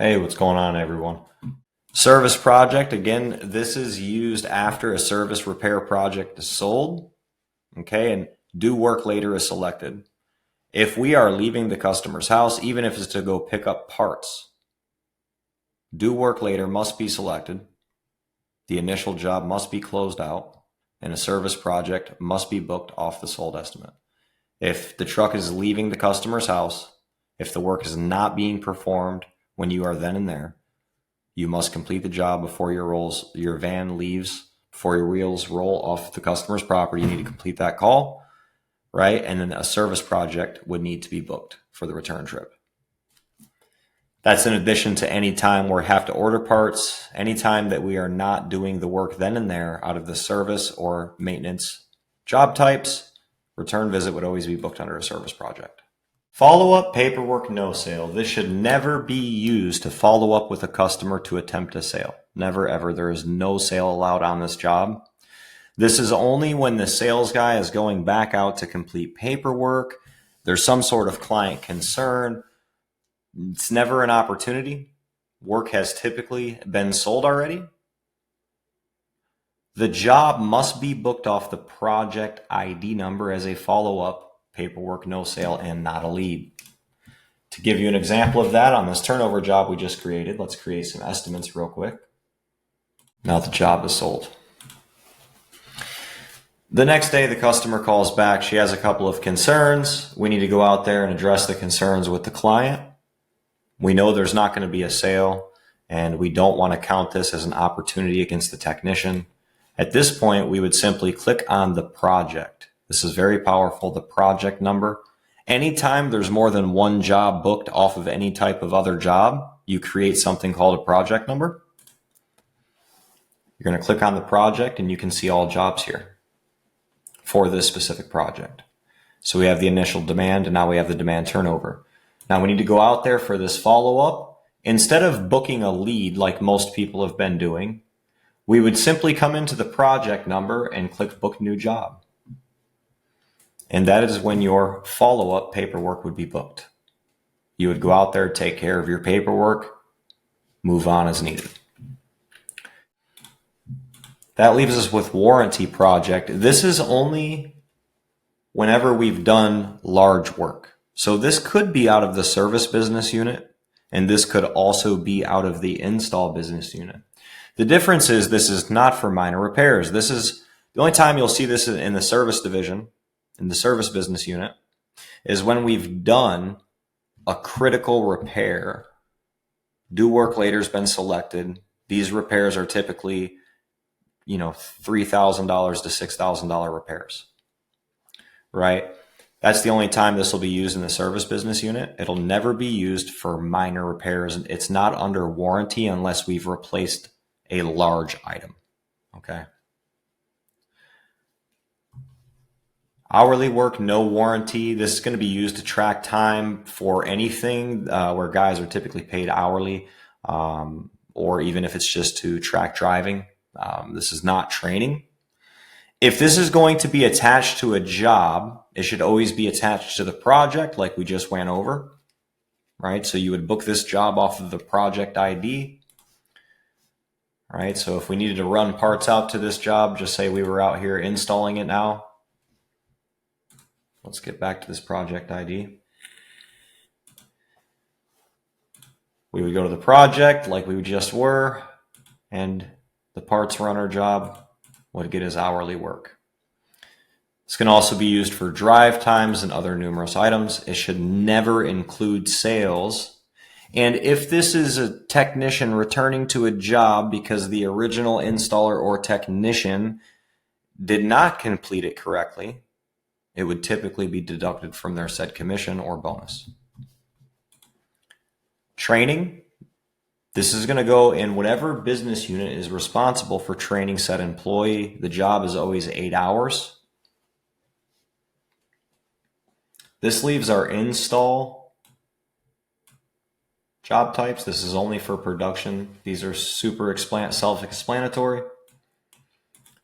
Hey, what's going on, everyone? Service project, again, this is used after a service repair project is sold, okay, and do work later is selected. If we are leaving the customer's house, even if it's to go pick up parts, do work later must be selected. The initial job must be closed out, and a service project must be booked off the sold estimate. If the truck is leaving the customer's house, if the work is not being performed when you are then and there, you must complete the job before your van leaves, before your wheels roll off the customer's property. You need to complete that call, right? And then a service project would need to be booked for the return trip. That's in addition to any time where we have to order parts, any time that we are not doing the work then and there out of the service or maintenance job types, return visit would always be booked under a service project. Follow-up paperwork no sale. This should never be used to follow up with a customer to attempt a sale. Never, ever. There is no sale allowed on this job. This is only when the sales guy is going back out to complete paperwork. There's some sort of client concern. It's never an opportunity. Work has typically been sold already. The job must be booked off the project ID number as a follow-up paperwork no sale and not a lead. To give you an example of that, on this turnover job we just created, let's create some estimates real quick. Now the job is sold. The next day the customer calls back. She has a couple of concerns. We need to go out there and address the concerns with the client. We know there's not going to be a sale, and we don't want to count this as an opportunity against the technician. At this point, we would simply click on the project. This is very powerful, the project number. Anytime there's more than one job booked off of any type of other job, you create something called a project number. You're going to click on the project and you can see all jobs here for this specific project. So we have the initial demand and now we have the demand turnover. Now we need to go out there for this follow-up. Instead of booking a lead like most people have been doing, we would simply come into the project number and click book new job. And that is when your follow-up paperwork would be booked. You would go out there, take care of your paperwork, move on as needed. That leaves us with warranty project. This is only whenever we've done large work. So this could be out of the service business unit, and this could also be out of the install business unit. The difference is this is not for minor repairs. This is the only time you'll see this in the service division, in the service business unit, is when we've done a critical repair. Do work later has been selected. These repairs are typically, $3,000 to $6,000 repairs, right? That's the only time this will be used in the service business unit. It'll never be used for minor repairs. It's not under warranty unless we've replaced a large item, okay? Hourly work, no warranty. This is going to be used to track time for anything where guys are typically paid hourly, or even if it's just to track driving. This is not training. If this is going to be attached to a job, it should always be attached to the project like we just went over, right? So you would book this job off of the project ID, right? So if we needed to run parts out to this job, just say we were out here installing it now. Let's get back to this project ID. We would go to the project like we just were, and the parts runner job would get his hourly work. This can also be used for drive times and other numerous items. It should never include sales. And if this is a technician returning to a job because the original installer or technician did not complete it correctly, it would typically be deducted from their said commission or bonus. Training. This is going to go in whatever business unit is responsible for training said employee. The job is always 8 hours. This leaves our install job types. This is only for production. These are super self-explanatory.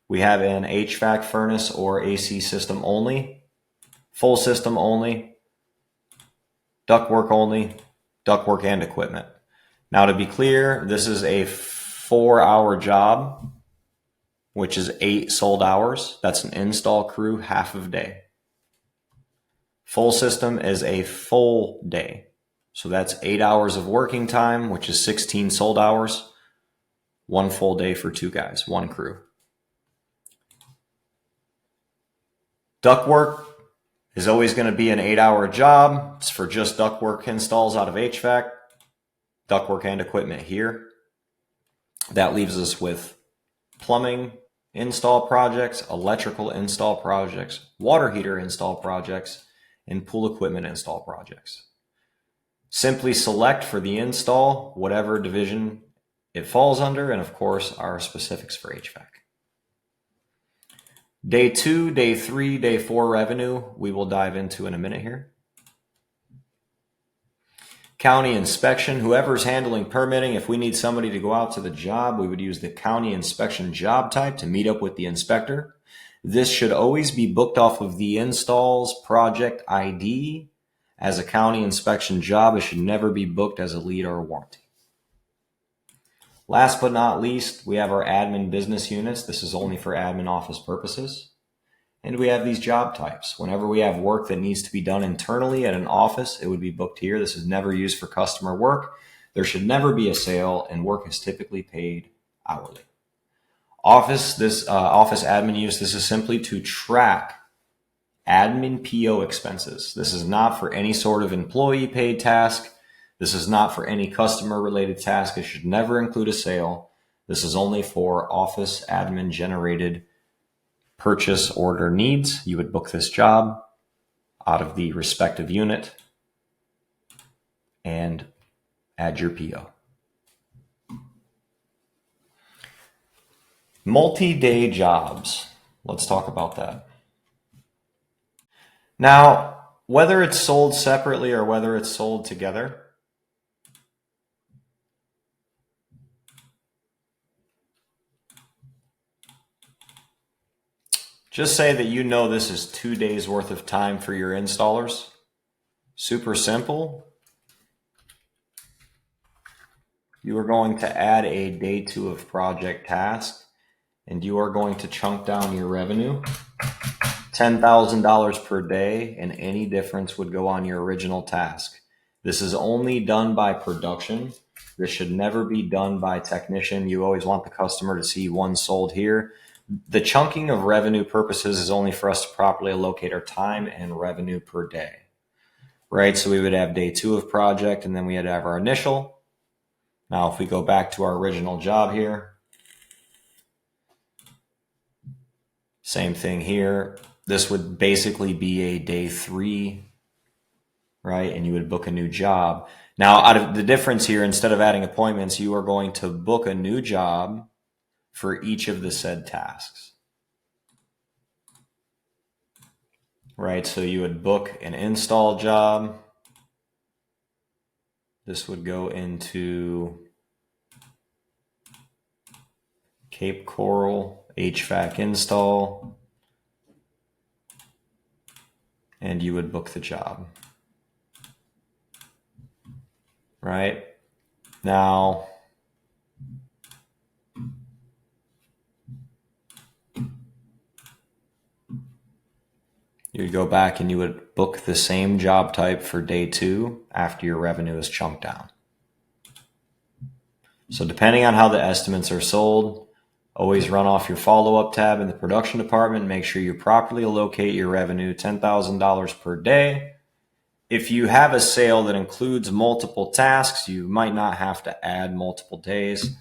We have an HVAC furnace or AC system only, full system only, ductwork only, ductwork and equipment. Now, to be clear, this is a 4-hour job, which is 8 sold hours. That's an install crew, half of day. Full system is a full day. So that's 8 hours of working time, which is 16 sold hours. 1 full day for 2 guys, 1 crew. Ductwork is always going to be an 8-hour job. It's for just ductwork installs out of HVAC, ductwork and equipment here. That leaves us with plumbing install projects, electrical install projects, water heater install projects, and pool equipment install projects. Simply select for the install whatever division it falls under, and of course our specifics for HVAC. Day 2, day 3, day 4 revenue, we will dive into in a minute here. County inspection, whoever's handling permitting, if we need somebody to go out to the job, we would use the county inspection job type to meet up with the inspector. This should always be booked off of the installs project ID as a county inspection job. It should never be booked as a lead or a warranty. Last but not least, we have our admin business units. This is only for admin office purposes. And we have these job types. Whenever we have work that needs to be done internally at an office, it would be booked here. This is never used for customer work. There should never be a sale, and work is typically paid hourly. Office admin use, this is simply to track admin PO expenses. This is not for any sort of employee paid task. This is not for any customer related task. It should never include a sale. This is only for office admin generated purchase order needs. You would book this job out of the respective unit and add your PO. Multi-day jobs. Let's talk about that. Now, whether it's sold separately or whether it's sold together, just say that you know this is 2 days worth of time for your installers. Super simple. You are going to add a day 2 of project task, and you are going to chunk down your revenue. $10,000 per day, and any difference would go on your original task. This is only done by production. This should never be done by technician. You always want the customer to see 1 sold here. The chunking of revenue purposes is only for us to properly allocate our time and revenue per day, right? So we would have day 2 of project, and then we had to have our initial. Now, if we go back to our original job here, same thing here. This would basically be a day 3, right? And you would book a new job. Now, out of the difference here, instead of adding appointments, you are going to book a new job for each of the said tasks, right? So you would book an install job. This would go into Cape Coral HVAC install, and you would book the job, right? Now, you would go back and you would book the same job type for day 2 after your revenue is chunked down. So depending on how the estimates are sold, always run off your follow-up tab in the production department. Make sure you properly allocate your revenue, $10,000 per day. If you have a sale that includes multiple tasks, you might not have to add multiple days.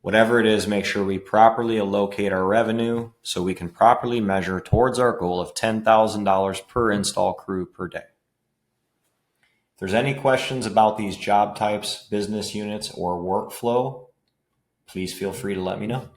Whatever it is, make sure we properly allocate our revenue so we can properly measure towards our goal of $10,000 per install crew per day. If there's any questions about these job types, business units, or workflow, please feel free to let me know.